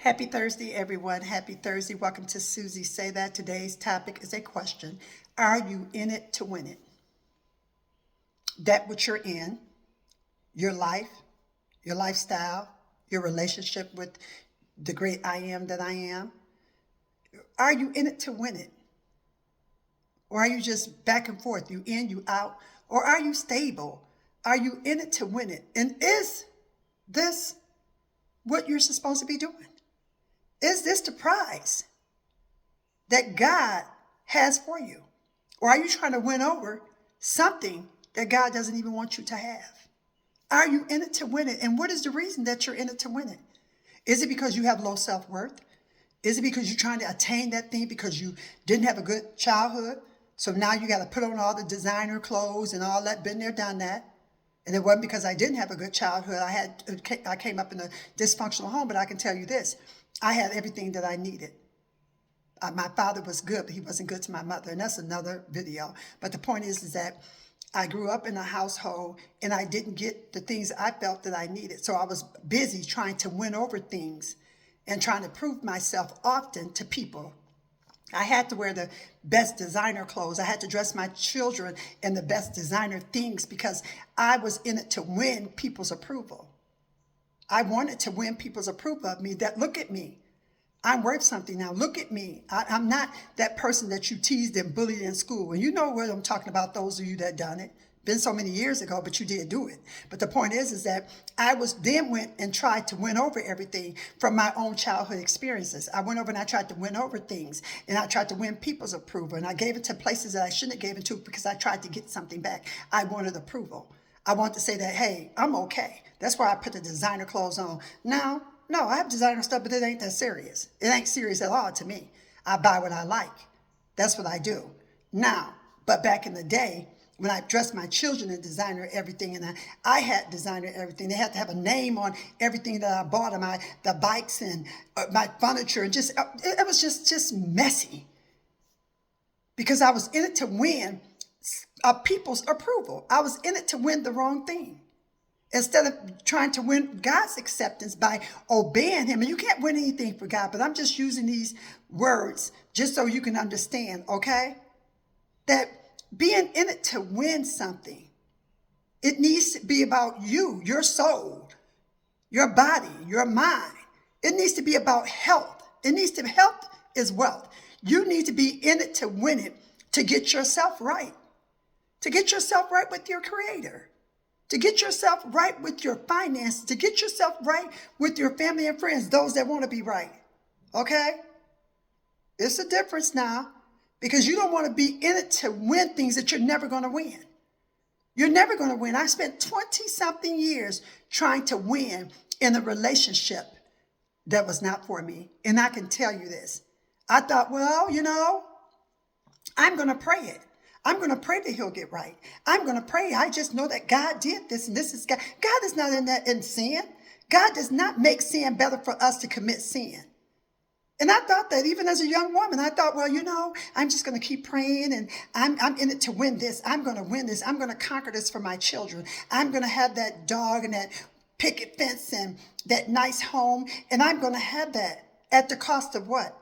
Happy Thursday, everyone. Happy Thursday. Welcome to Susie Say That. Today's topic is a question. Are you in it to win it? That what you're in, your life, your lifestyle, your relationship with the great I am that I am. Are you in it to win it? Or are you just back and forth? You in, you out? Or are you stable? Are you in it to win it? And is this what you're supposed to be doing? Is this the prize that God has for you? Or are you trying to win over something that God doesn't even want you to have? Are you in it to win it? And what is the reason that you're in it to win it? Is it because you have low self-worth? Is it because you're trying to attain that thing because you didn't have a good childhood? So now you got to put on all the designer clothes and all that, been there, done that. And it wasn't because I didn't have a good childhood. I came up in a dysfunctional home, but I can tell you this. I had everything that I needed. My father was good, but he wasn't good to my mother. And that's another video. But the point is that I grew up in a household and I didn't get the things I felt that I needed. So I was busy trying to win over things and trying to prove myself often to people. I had to wear the best designer clothes. I had to dress my children in the best designer things because I was in it to win people's approval. I wanted to win people's approval of me, that look at me. I'm worth something now. Look at me. I'm not that person that you teased and bullied in school. And you know what I'm talking about, those of you that done it. Been so many years ago, but you did do it. But the point is that I went and tried to win over everything from my own childhood experiences. I went over and I tried to win over things, and I tried to win people's approval, and I gave it to places that I shouldn't have given to because I tried to get something back. I wanted approval. I want to say that, hey, I'm okay. That's why I put the designer clothes on. No, I have designer stuff, but it ain't that serious. It ain't serious at all to me. I buy what I like. That's what I do. Now, but back in the day, when I dressed my children in designer everything, and I had designer everything. They had to have a name on everything that I bought, the bikes and my furniture, and it was just messy. Because I was in it to win people's approval. I was in it to win the wrong thing. Instead of trying to win God's acceptance by obeying him. And you can't win anything for God, but I'm just using these words just so you can understand, okay? That being in it to win something, it needs to be about you, your soul, your body, your mind. It needs to be about health. Health is wealth. You need to be in it to win it, to get yourself right, to get yourself right with your creator, to get yourself right with your finances, to get yourself right with your family and friends, those that want to be right. Okay? It's a difference now. Because you don't want to be in it to win things that you're never going to win. You're never going to win. I spent 20-something years trying to win in a relationship that was not for me. And I can tell you this. I thought, well, I'm going to pray it. I'm going to pray that he'll get right. I'm going to pray. I just know that God did this, and this is God. God is not in sin. God does not make sin better for us to commit sin. And I thought that even as a young woman, I thought, well, I'm just going to keep praying, and I'm in it to win this. I'm going to win this. I'm going to conquer this for my children. I'm going to have that dog and that picket fence and that nice home. And I'm going to have that at the cost of what?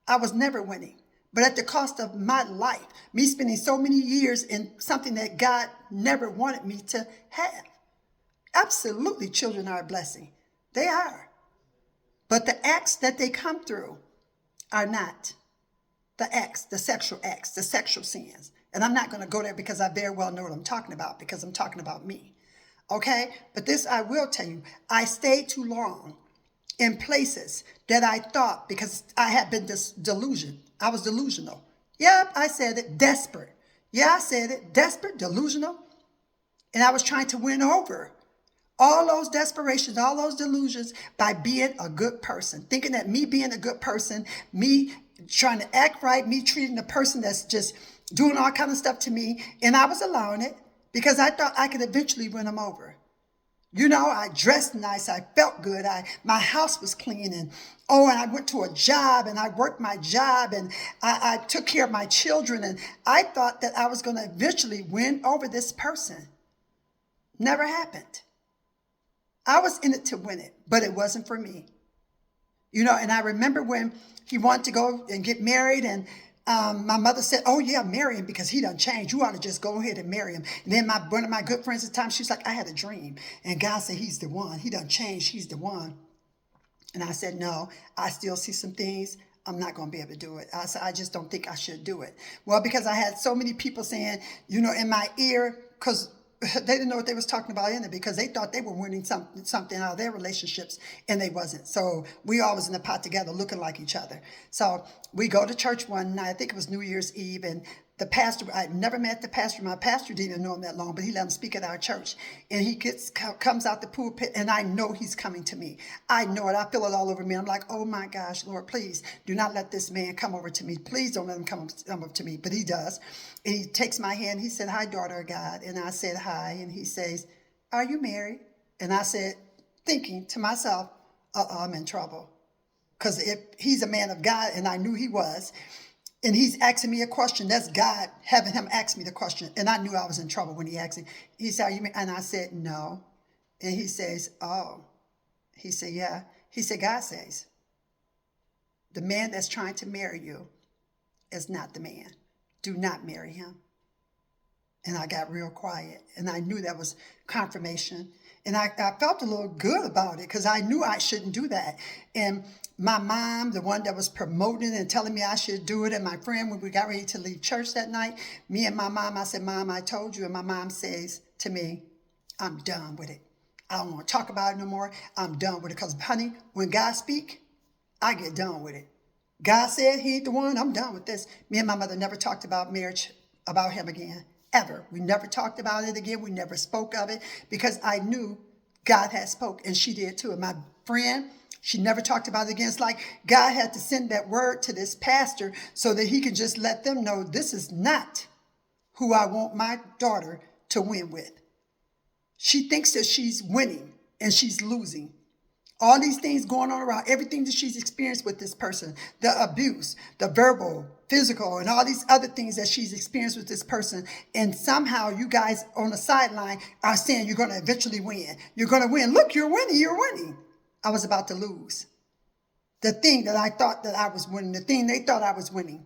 I was never winning, but at the cost of my life, me spending so many years in something that God never wanted me to have. Absolutely, children are a blessing. They are. But the acts that they come through are not the sexual acts, the sexual sins. And I'm not going to go there because I very well know what I'm talking about, because I'm talking about me. Okay? But this I will tell you, I stayed too long in places that I thought, because I had been delusional. I was delusional. Yep, I said it, desperate. Yeah, I said it, desperate, delusional. And I was trying to win over all those desperations, all those delusions by being a good person. Thinking that me being a good person, me trying to act right, me treating the person that's just doing all kind of stuff to me. And I was allowing it because I thought I could eventually win them over. I dressed nice. I felt good. My house was clean. And I went to a job and I worked my job and I took care of my children. And I thought that I was going to eventually win over this person. Never happened. I was in it to win it, but it wasn't for me. And I remember when he wanted to go and get married, and my mother said, oh yeah, marry him because he done changed. You ought to just go ahead and marry him. And then one of my good friends at the time, she's like, I had a dream. And God said, he's the one. He done changed. He's the one. And I said, no, I still see some things. I'm not going to be able to do it. I said, I just don't think I should do it. Well, because I had so many people saying, in my ear, because they didn't know what they was talking about in it, because they thought they were winning something out of their relationships, and they wasn't. So we all was in the pot together looking like each other. So we go to church one night, I think it was New Year's Eve, and the pastor, I never met the pastor. My pastor didn't know him that long, but he let him speak at our church. And he comes out the pulpit, and I know he's coming to me. I know it. I feel it all over me. I'm like, oh my gosh, Lord, please do not let this man come over to me. Please don't let him come over to me. But he does. And he takes my hand. He said, hi, daughter of God. And I said, hi. And he says, are you married? And I said, thinking to myself, I'm in trouble. Because if he's a man of God, and I knew he was, and he's asking me a question, that's God having him ask me the question. And I knew I was in trouble when he asked me. He said, are you married? And I said, no. And he says, oh. He said, yeah. He said, God says, the man that's trying to marry you is not the man. Do not marry him. And I got real quiet. And I knew that was confirmation. And I felt a little good about it because I knew I shouldn't do that. And my mom, the one that was promoting and telling me I should do it, and my friend, when we got ready to leave church that night, me and my mom, I said, Mom, I told you. And my mom says to me, I'm done with it. I don't want to talk about it no more. I'm done with it. Because, honey, when God speak, I get done with it. God said he ain't the one. I'm done with this. Me and my mother never talked about marriage, about him again, ever. We never talked about it again. We never spoke of it because I knew God had spoke, and she did too. And my friend, she never talked about it again. It's like God had to send that word to this pastor so that he could just let them know this is not who I want my daughter to win with. She thinks that she's winning and she's losing. All these things going on around, everything that she's experienced with this person, the abuse, the verbal, physical, and all these other things that she's experienced with this person. And somehow you guys on the sideline are saying you're going to eventually win. You're going to win. Look, you're winning. You're winning. I was about to lose. The thing that I thought that I was winning, the thing they thought I was winning,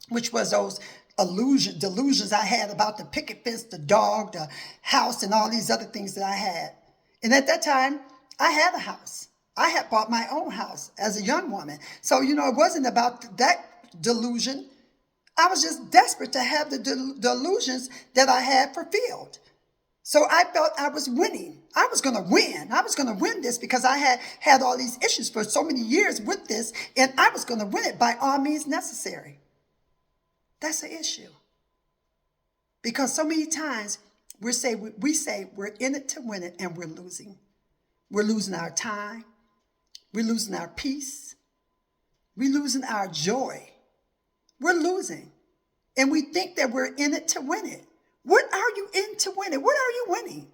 which was those delusions I had about the picket fence, the dog, the house, and all these other things that I had. And at that time, I had a house. I had bought my own house as a young woman. So, it wasn't about that delusion. I was just desperate to have the delusions that I had fulfilled. So I felt I was winning. I was going to win. I was going to win this because I had all these issues for so many years with this, and I was going to win it by all means necessary. That's an issue. Because so many times we say we're in it to win it, and we're losing. We're losing our time. We're losing our peace. We're losing our joy. We're losing. And we think that we're in it to win it. What are you in to win it? What are you winning?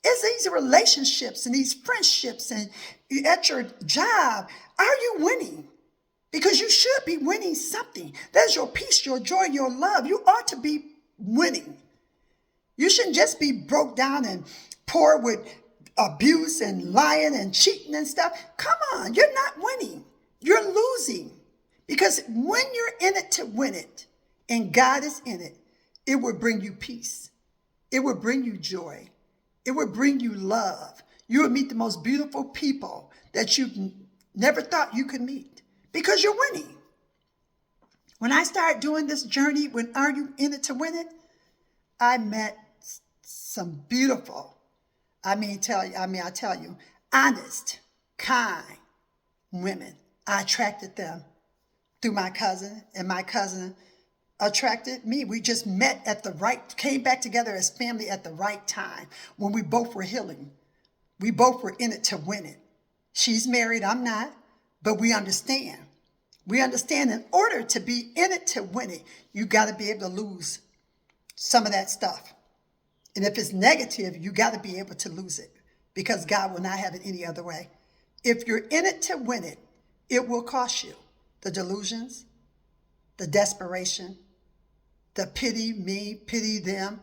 It's these relationships and these friendships and at your job. Are you winning? Because you should be winning something. That's your peace, your joy, your love. You ought to be winning. You shouldn't just be broke down and poor with abuse and lying and cheating and stuff. Come on, you're not winning. You're losing. Because when you're in it to win it, and God is in it, it will bring you peace. It will bring you joy. It will bring you love. You will meet the most beautiful people that you never thought you could meet because you're winning. When I started doing this journey, when are you in it to win it? I met some beautiful, I tell you, honest, kind women. I attracted them through my cousin, and my cousin attracted me. We just met came back together as family at the right time when we both were healing. We both were in it to win it. She's married, I'm not, but we understand. We understand in order to be in it to win it, you got to be able to lose some of that stuff. And if it's negative, you got to be able to lose it because God will not have it any other way. If you're in it to win it, it will cost you the delusions, the desperation, the pity me, pity them,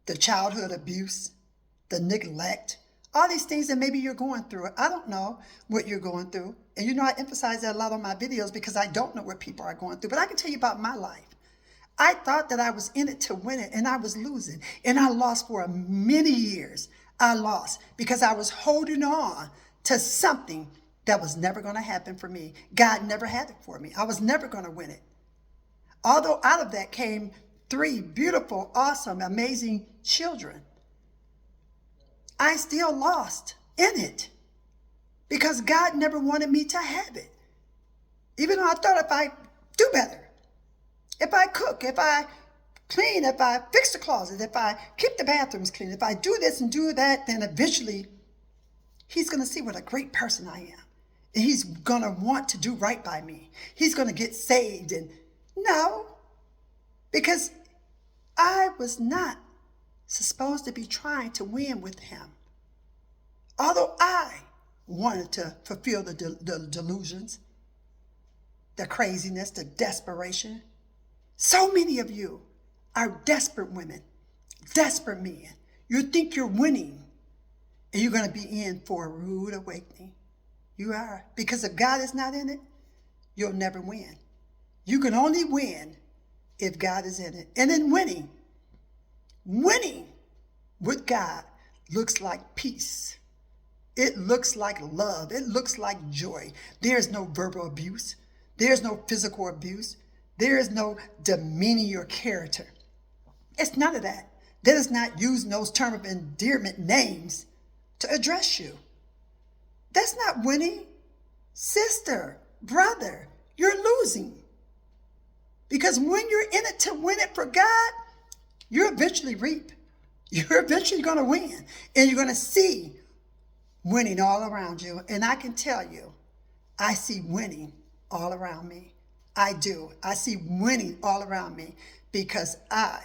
the childhood abuse, the neglect, All these things that maybe you're going through. I don't know what you're going through. And you know, I emphasize that a lot on my videos because I don't know what people are going through. But I can tell you about my life. I thought that I was in it to win it, and I was losing. And I lost for many years. I lost because I was holding on to something that was never going to happen for me. God never had it for me. I was never going to win it. Although out of that came 3 beautiful, awesome, amazing children, I still lost in it because God never wanted me to have it. Even though I thought if I do better, if I cook, if I clean, if I fix the closet, if I keep the bathrooms clean, if I do this and do that, then eventually he's going to see what a great person I am. And he's going to want to do right by me. He's going to get saved. And no, because I was not supposed to be trying to win with him. Although I wanted to fulfill the delusions, the craziness, the desperation. So many of you are desperate women, desperate men. You think you're winning, and you're going to be in for a rude awakening. You are. Because if God is not in it, you'll never win. You can only win if God is in it. And in winning with God looks like peace. It looks like love. It looks like joy. There's no verbal abuse. There's no physical abuse. There is no demeaning your character. It's none of that. That is not using those terms of endearment names to address you. That's not winning. Sister, brother, you're losing. Because when you're in it to win it for God, you eventually reap. You're eventually going to win. And you're going to see winning all around you. And I can tell you, I see winning all around me. I do. I see winning all around me because I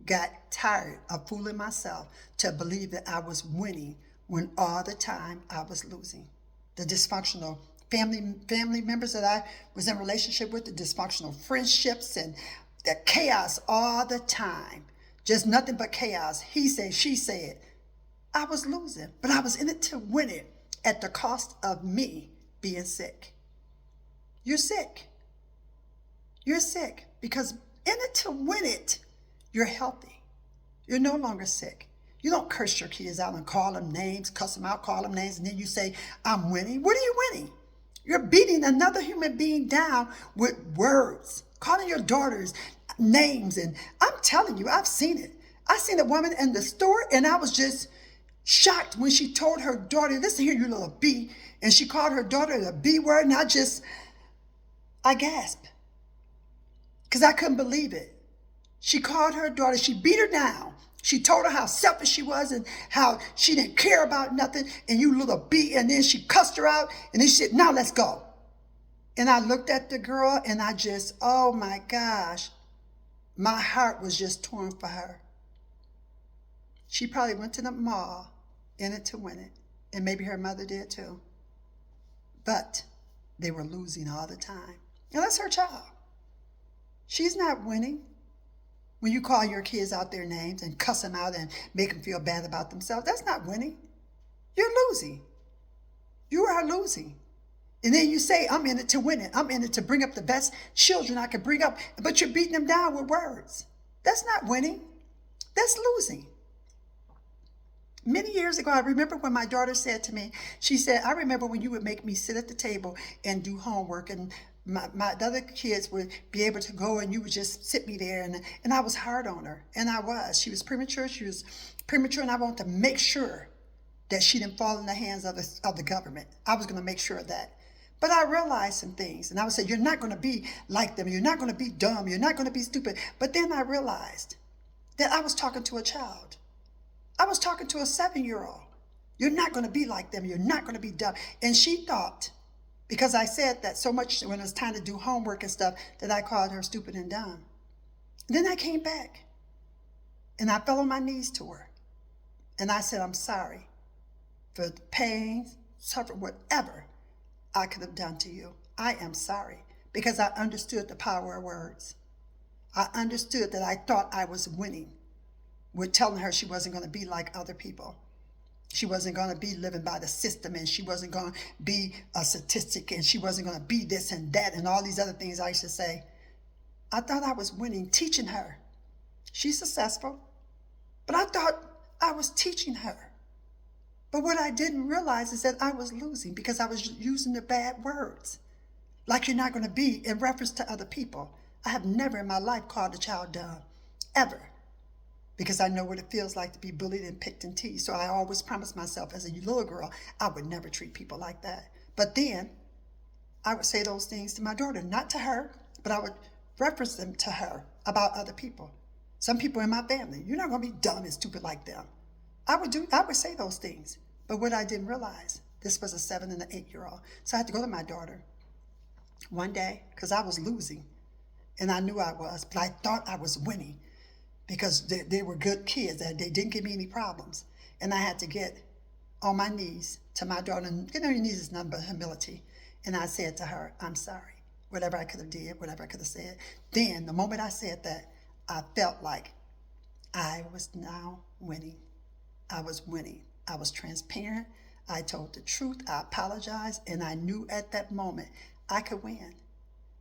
got tired of fooling myself to believe that I was winning when all the time I was losing. The dysfunctional family members that I was in relationship with, the dysfunctional friendships and the chaos all the time. Just nothing but chaos. He said, she said. I was losing, but I was in it to win it at the cost of me being sick. You're sick. You're sick because in it to win it, you're healthy. You're no longer sick. You don't curse your kids out and call them names, cuss them out, call them names, and then you say, I'm winning. What are you winning? You're beating another human being down with words, calling your daughters names. And I'm telling you, I've seen it. I seen a woman in the store and I was just shocked when she told her daughter, listen here, you little B. And she called her daughter the B word. And I gasped because I couldn't believe it. She called her daughter, she beat her down. She told her how selfish she was and how she didn't care about nothing. And you little B. And then she cussed her out. And then she said, now let's go. And I looked at the girl and I just, oh my gosh, my heart was just torn for her. She probably went to the mall in it to win it. And maybe her mother did too. But they were losing all the time. And that's her child. She's not winning. When you call your kids out their names and cuss them out and make them feel bad about themselves, that's not winning. You're losing. You are losing. And then you say, I'm in it to win it. I'm in it to bring up the best children I can bring up. But you're beating them down with words. That's not winning. That's losing. Many years ago, I remember when my daughter said to me, she said, I remember when you would make me sit at the table and do homework and the other kids would be able to go and you would just sit me there. And I was hard on her. And I was. She was premature. And I wanted to make sure that she didn't fall in the hands of the government. I was going to make sure of that. But I realized some things. And I would say, you're not going to be like them. You're not going to be dumb. You're not going to be stupid. But then I realized that I was talking to a child. I was talking to a 7-year-old. You're not going to be like them. You're not going to be dumb. And she thought, because I said that so much when it was time to do homework and stuff, that I called her stupid and dumb. And then I came back and I fell on my knees to her. And I said, I'm sorry for the pain, suffering, whatever I could have done to you. I am sorry because I understood the power of words. I understood that I thought I was winning with telling her she wasn't going to be like other people. She wasn't going to be living by the system, and she wasn't going to be a statistic, and she wasn't going to be this and that and all these other things I used to say. I thought I was winning teaching her. She's successful, but I thought I was teaching her. But what I didn't realize is that I was losing because I was using the bad words. Like you're not going to be in reference to other people. I have never in my life called a child dumb, ever. Because I know what it feels like to be bullied and picked and teased. So I always promised myself as a little girl, I would never treat people like that. But then I would say those things to my daughter, not to her, but I would reference them to her about other people. Some people in my family, you're not going to be dumb and stupid like them. I would say those things. But what I didn't realize, this was a 7 and an 8-year-old. So I had to go to my daughter one day because I was losing. And I knew I was, but I thought I was winning because they were good kids. They didn't give me any problems. And I had to get on my knees to my daughter. And your knees is nothing but humility. And I said to her, I'm sorry. Whatever I could have did, whatever I could have said. Then, the moment I said that, I felt like I was now winning. I was winning. I was transparent. I told the truth. I apologized. And I knew at that moment I could win.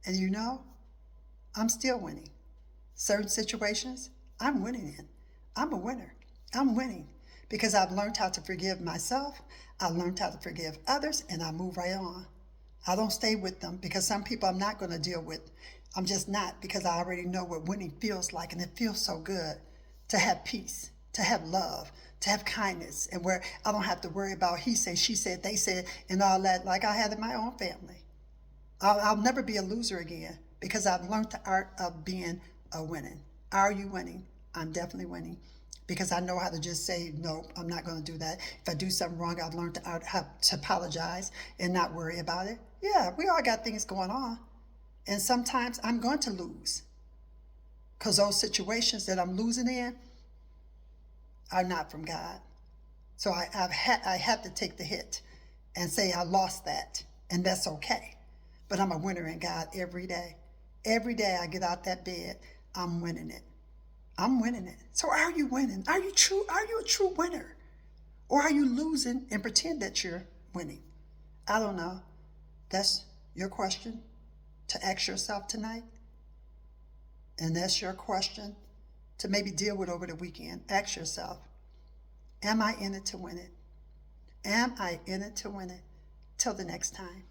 And you know, I'm still winning. Certain situations, I'm winning in. I'm a winner. I'm winning because I've learned how to forgive myself. I learned how to forgive others, and I move right on. I don't stay with them because some people I'm not going to deal with. I'm just not, because I already know what winning feels like, and it feels so good to have peace, to have love, to have kindness, and where I don't have to worry about he said, she said, they said, and all that like I had in my own family. I'll never be a loser again because I've learned the art of being a winning. Are you winning? I'm definitely winning because I know how to just say, no, I'm not going to do that. If I do something wrong, I've learned how to apologize and not worry about it. Yeah, we all got things going on. And sometimes I'm going to lose because those situations that I'm losing in are not from God. So I have to take the hit and say I lost that, and that's okay. But I'm a winner in God every day. Every day I get out that bed, I'm winning it. I'm winning it. So are you winning? Are you a true winner? Or are you losing and pretend that you're winning? I don't know. That's your question to ask yourself tonight. And that's your question to maybe deal with over the weekend. Ask yourself, am I in it to win it? Am I in it to win it? Till the next time.